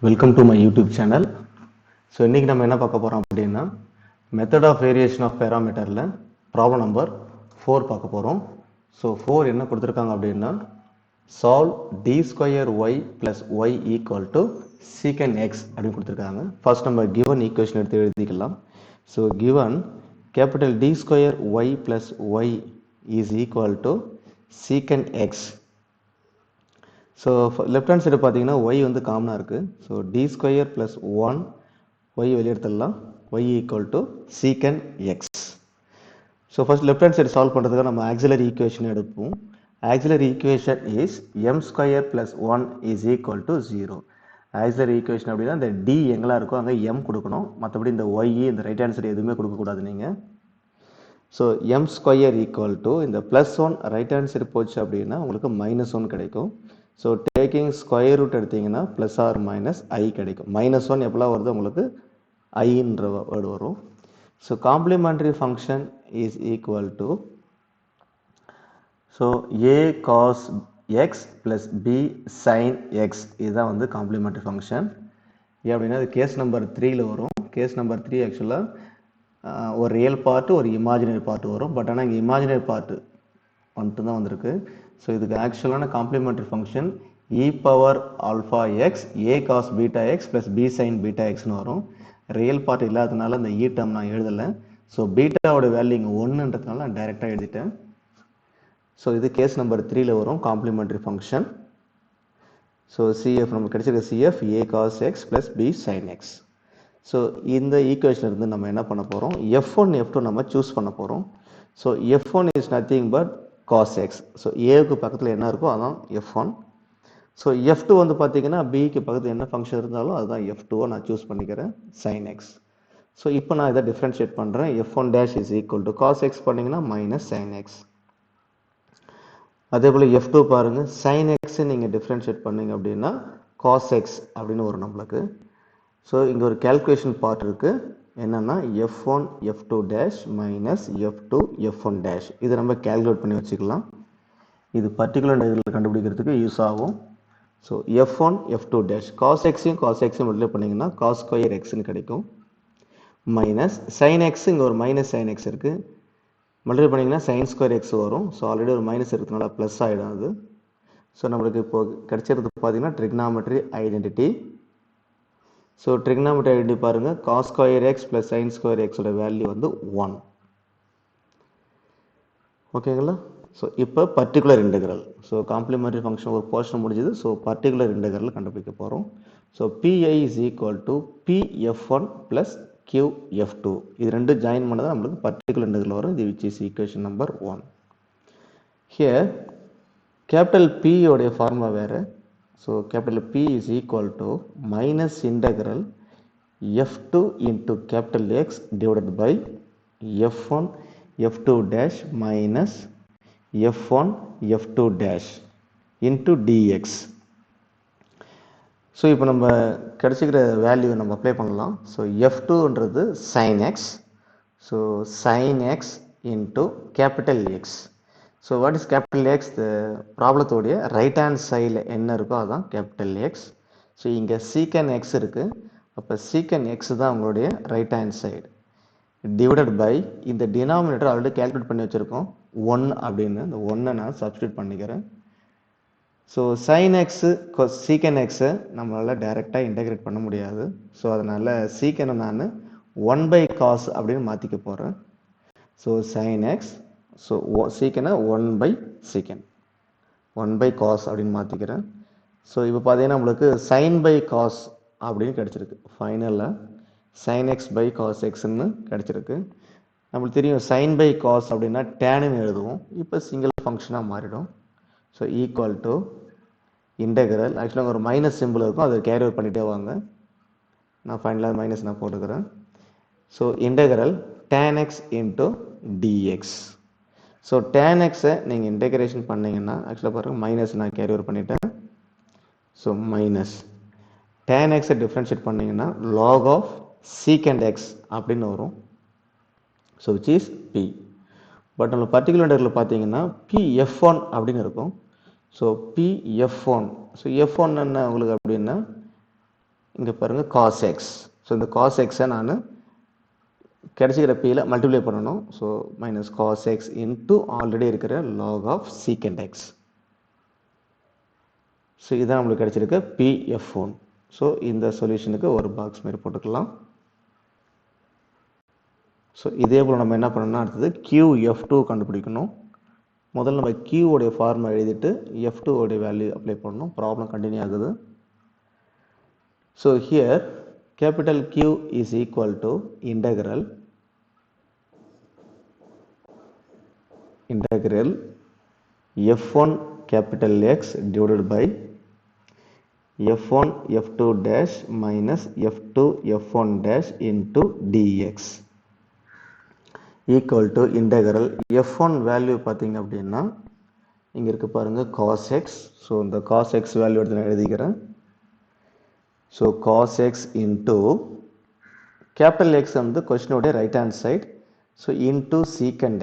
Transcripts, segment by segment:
Welcome to my YouTube channel. So இன்றைக்கி நம்ம என்ன பார்க்க போகிறோம் அப்படின்னா மெத்தட் ஆஃப் வேரியேஷன் ஆஃப் பேராமீட்டரில் ப்ராப்ளம் நம்பர் 4 பார்க்க போகிறோம். ஸோ 4 என்ன கொடுத்துருக்காங்க அப்படின்னா solve D square y plus y equal to secant x அப்படின்னு கொடுத்துருக்காங்க. ஃபர்ஸ்ட் நம்ம கிவன் ஈக்குவேஷன் எடுத்து எழுதிக்கலாம். So given capital D square y plus y is equal to secant x. So left hand side பார்த்தீங்கன்னா y வந்து காமனாக இருக்குது. So D square plus 1 y வெளியெடுத்துடலாம். Y equal to secant x. So first left hand side solve பண்ணுறதுக்கு நம்ம auxiliary equation எடுப்போம். Auxiliary equation is m square plus 1 is equal to 0. Auxiliary equation அப்படின்னா இந்த டி எங்கெல்லாம் இருக்கோ அங்கே எம் கொடுக்கணும். மற்றபடி இந்த ஒய் இந்த ரைட் ஹேண்ட் சைடு எதுவுமே கொடுக்கக்கூடாது நீங்கள். So M square equal to இந்த ப்ளஸ் 1 ரைட் ஹேண்ட் சைடு போச்சு அப்படின்னா உங்களுக்கு -1 கிடைக்கும். ஸோ டேக்கிங் ஸ்கொயர் ரூட் எடுத்தீங்கன்னா ப்ளஸ் ஆர் மைனஸ் ஐ கிடைக்கும். -1 எப்போலாம் வருது உங்களுக்கு ஐன்ற வேர்டு வரும். So complementary function is equal to so A cos x plus B sign x. இதுதான் வந்து காம்ப்ளிமெண்ட்ரி ஃபங்க்ஷன். ஏன் அப்படின்னா இது கேஸ் நம்பர் 3ல் வரும். கேஸ் நம்பர் 3 ஆக்சுவலாக ஒரு ரியல் பார்ட்டு ஒரு இமேஜினரி பார்ட்டு வரும். பட் ஆனால் இங்கே இமேஜினரி பார்ட்டு வந்துட்டு தான் வந்திருக்கு. ஸோ இதுக்கு ஆக்சுவலான complementary function e power alpha x A cos beta x plus B sine beta எக்ஸ்னு வரும். ரியல் பார்ட் இல்லாததுனால இந்த இ டேர்ம் நான் எழுதலை. ஸோ பீட்டாவோட வேல்யூ இங்கே 1ன்றதுனால நான் டைரெக்டாக எழுதிட்டேன். ஸோ இது கேஸ் நம்பர் 3ல் வரும் காம்ப்ளிமெண்ட்ரி ஃபங்க்ஷன். ஸோ சிஎஃப் நமக்கு கிடைச்சிருக்க CF A cos x plus B sign x. So இந்த ஈக்குவேஷன் இருந்து நம்ம என்ன பண்ண போகிறோம், F1 F2 நம்ம சூஸ் பண்ண போகிறோம். So F1 is nothing but cos x. So ஏவுக்கு பக்கத்தில் என்ன இருக்கோ அதான் F1. ஸோ F2 வந்து பார்த்தீங்கன்னா பிக்கு பக்கத்தில் என்ன ஃபங்க்ஷன் இருந்தாலும் அதுதான் F2 நான் சூஸ் பண்ணிக்கிறேன் sin x. ஸோ இப்போ நான் இதை டிஃப்ரென்ஷியேட் பண்ணுறேன். F1 dash is equal to cos x பண்ணிங்கன்னா மைனஸ் sin x. அதே போல் F2 பாருங்கள் sin x நீங்கள் டிஃப்ரென்ஷியேட் பண்ணீங்க அப்படின்னா cos x அப்படின்னு வரும் நம்மளுக்கு. ஸோ இங்கே ஒரு கேல்குலேஷன் பார்ட் இருக்குது. என்னன்னா F1 F2 dash minus F2 F1 dash. இதை நம்ம கேல்குலேட் பண்ணி வச்சுக்கலாம். இது பர்டிகுலர் இன்டெக்ரல் கண்டுபிடிக்கிறதுக்கு யூஸ் ஆகும். So F1 F2 dash cos xையும் மல்டிப்ளை பண்ணிங்கன்னா cos ஸ்கொயர் எக்ஸ்னு கிடைக்கும். மைனஸ் sin x இங்கே ஒரு மைனஸ் sin x இருக்குது. மல்டிப்ளை பண்ணிங்கன்னா sin ஸ்கொயர் எக்ஸ் வரும். ஸோ ஆல்ரெடி ஒரு மைனஸ் இருக்கிறதுனால ப்ளஸ் ஆகிடும் அது. ஸோ நம்மளுக்கு இப்போ கிடைச்சிருது பார்த்தீங்கன்னா trigonometry identity. So trigonometry identity பாருங்கள் cos square x plus sine square எக்ஸோட வேல்யூ வந்து 1. ஓகேங்களா? ஸோ இப்போ particular integral. So complementary function ஒரு போர்ஷன் முடிஞ்சது. ஸோ பர்டிகுலர் இன்டெக்ரல் கண்டுபிடிக்க போகிறோம். So PI is equal to PF one plus QF two. இது ரெண்டு ஜாயின் பண்ணதான் நம்மளுக்கு பர்டிகுலர் இன்டெக்ரல் வரும். இது which is equation number 1. Here capital P உடைய ஃபார்முலா வேறு. So capital P is equal to minus integral F2 into capital X divided by F1 F2 dash minus F1 F2 dash into dx. So இப்போ நம்ம கிடைச்சிக்கிற value நம்ம apply பண்ணலாம். So F2ன்றது sin x. So sin x into capital X. So what is capital x? ப்ராப்ளத்தோடைய right hand சைடில் என்ன இருக்கோ அதுதான் கேபிட்டல் எக்ஸ். ஸோ இங்கே சீக்கன் எக்ஸ் இருக்குது. அப்போ சீக்கன் எக்ஸ் தான் உங்களுடைய right hand side. Divided by இந்த டினாமினேட்டர் ஆல்ரெடி கேல்குலேட் பண்ணி வச்சுருக்கோம் 1 அப்படின்னு. இந்த 1 நான் சப்ஸ்டியூட் பண்ணிக்கிறேன். ஸோ சைன் எக்ஸு சீக்கன் எக்ஸை நம்மளால் டைரெக்டாக இன்டெகிரேட் பண்ண முடியாது. ஸோ அதனால் சீக்கனை நான் 1/cos அப்படின்னு மாற்றிக்க போகிறேன். ஸோ சைன் எக்ஸ் ஸோ சீக்கனை 1/secant 1/cos அப்படின்னு மாற்றிக்கிறேன். ஸோ இப்போ பார்த்தீங்கன்னா நம்மளுக்கு sin/cos அப்படின்னு கிடச்சிருக்கு. ஃபைனலில் sin x/cos xன்னு கிடச்சிருக்கு. நம்மளுக்கு தெரியும் sin/cos அப்படின்னா டேனுன்னு எழுதுவோம். இப்போ சிங்கிள் ஃபங்க்ஷனாக மாறிடும். So equal to integral. ஆக்சுவலாக ஒரு மைனஸ் சிம்பிள் இருக்கும், அதை கேரி ஓவர் பண்ணிகிட்டே வாங்க. நான் ஃபைனலாக மைனஸ் நான் போட்டுக்கிறேன். So integral tan x into dx. So tan எக்ஸை நீங்கள் இன்டெகிரேஷன் பண்ணிங்கன்னா ஆக்சுவலாக பாருங்கள் மைனஸ் நான் கேரி ஓவர் பண்ணிட்டேன். ஸோ மைனஸ் டேன் எக்ஸை டிஃப்ரென்ஷியேட் பண்ணிங்கன்னா லாக் ஆஃப் சீக்கண்ட் எக்ஸ் அப்படின்னு வரும். So which is B. But நம்ம பர்டிகுலர் இன்டெக்ரல் பார்த்தீங்கன்னா பிஎஃப்1 அப்படின்னு இருக்கும். ஸோ பிஎஃப்1. ஸோ எஃப்1 என்ன உங்களுக்கு அப்படின்னா இங்கே பாருங்கள் cos x. ஸோ இந்த cos x நான் கிடைச்சிக்கிற pயில் மல்டிப்ளை பண்ணணும். So minus cos x into already இருக்கிற log of secant x. So இதான் நம்மளுக்கு கிடைச்சிருக்க PF1. ஸோ இந்த சொல்யூஷனுக்கு ஒரு பாக்ஸ் மாதிரி போட்டுக்கலாம். ஸோ இதே போல் நம்ம என்ன பண்ணணும்னா அடுத்தது QF2 கண்டுபிடிக்கணும். முதல்ல நம்ம Q உடைய ஃபார்முலா எழுதிட்டு F2 உடைய வேல்யூ அப்ளை பண்ணணும். ப்ராப்ளம் கண்டினியூ ஆகுது. So here capital Q is equal to integral F1 capital X divided by F1 F2 dash minus F2 F1 dash into dx equal to integral F1 value பார்த்தீங்க அப்படின்னா இங்க இருக்கு பாருங்க cos x. So இந்த cos x value எடுத்து நான் எழுதிக்கிறேன். So cos x into capital X வந்து கொஸ்டினோடைய right hand side. So into secant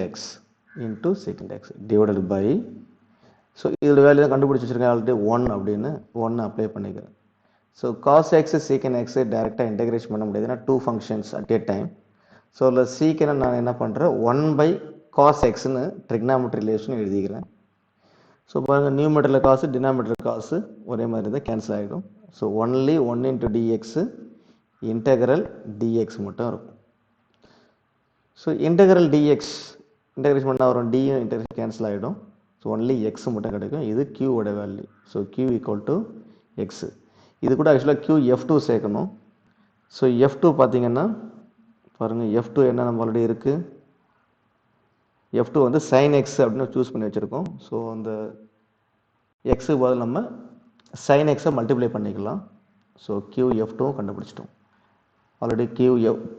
x divided by so இதோட வேல்யூ தான் கண்டுபிடிச்சி வச்சிருக்கேன் ஆல்ரெடி 1 அப்படின்னு 1 அப்ளை பண்ணிக்கிறேன். So cos x secant x டைரெக்டாக இன்டகிரேஷன் பண்ண முடியாது, ஏன்னா 2 functions at a time. So அதில் சீக்கனை நான் என்ன பண்ணுறேன் 1 by cos xன்னு ட்ரிக்னாமெட்ரி ரிலேஷன் எழுதிக்கிறேன். ஸோ பாருங்கள் நியூமீட்டரில் காசு டினாமீட்டர் காசு ஒரே மாதிரி தான் கேன்சல் ஆகிடும். So only 1 into dx integral dx மட்டும் இருக்கும். ஸோ இன்டகிரல் dx இன்டகிரேஷன் பண்ணால் வரும், d இன்டகிரேஷன் கேன்சல் ஆகிடும். ஸோ ஒன்லி எக்ஸ் மட்டும் கிடைக்கும். இது கியூவோட value. So Q equal to x. இது கூட ஆக்சுவலாக கியூ F2 சேர்க்கணும். ஸோ F2 பார்த்தீங்கன்னா பாருங்கள் F2 என்ன நம்ம ஆல்ரெடி இருக்குது, F2 வந்து sin x அப்படின்னு சூஸ் பண்ணி வச்சுருக்கோம். ஸோ அந்த எக்ஸுக்கு பதில் நம்ம sin x மல்டிப்ளை பண்ணிக்கலாம். ஸோ QF2 கண்டுபிடிச்சிட்டோம். ஆல்ரெடி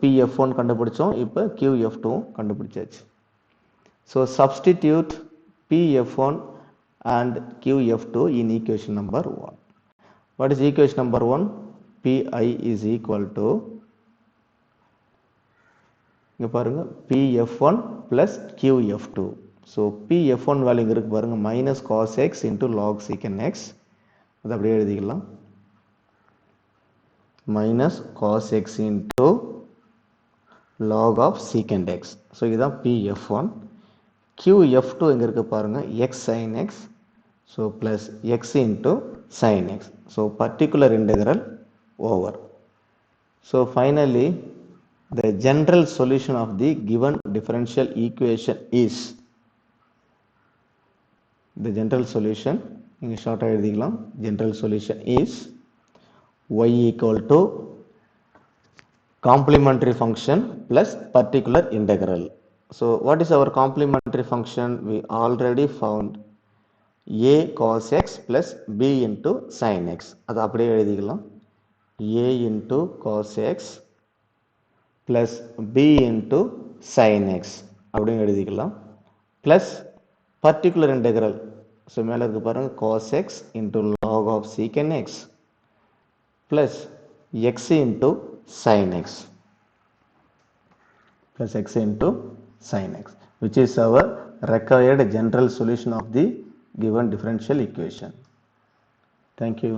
PF1 கண்டுபிடிச்சோம், இப்போ QF2 கண்டுபிடிச்சாச்சு. So substitute PF1 and QF2 in equation number 1. What is equation number 1? Pi is equal to இங்க பாருங்க PF1 plus QF2. So PF1 value இங்க இருக்கு பாருங்க minus cos x into log secant x. அது அப்படியே எழுதிக்கலாம். minus cos x into log of secant x. So இதுதான் PF1. QF2 இங்க இருக்கு பாருங்க x sin x. So plus x into sin x. So particular integral over. So finally the general solution of the given differential equation is, the general solution இங்க ஷார்ட்டா எழுதிக்கலாம். general solution is y equal to complementary function plus particular integral. So what is our complementary function? We already found a cos x plus b into sin x. அது அப்படியே எழுதிக்கலாம். a into cos x plus b into sin x அப்படின்னு எழுதிக்கலாம். plus particular integral. So மேலே இருக்கு பாருங்க cos x into log of secant x plus x into sin x plus x into sin x, which is our required general solution of the given differential equation. Thank you.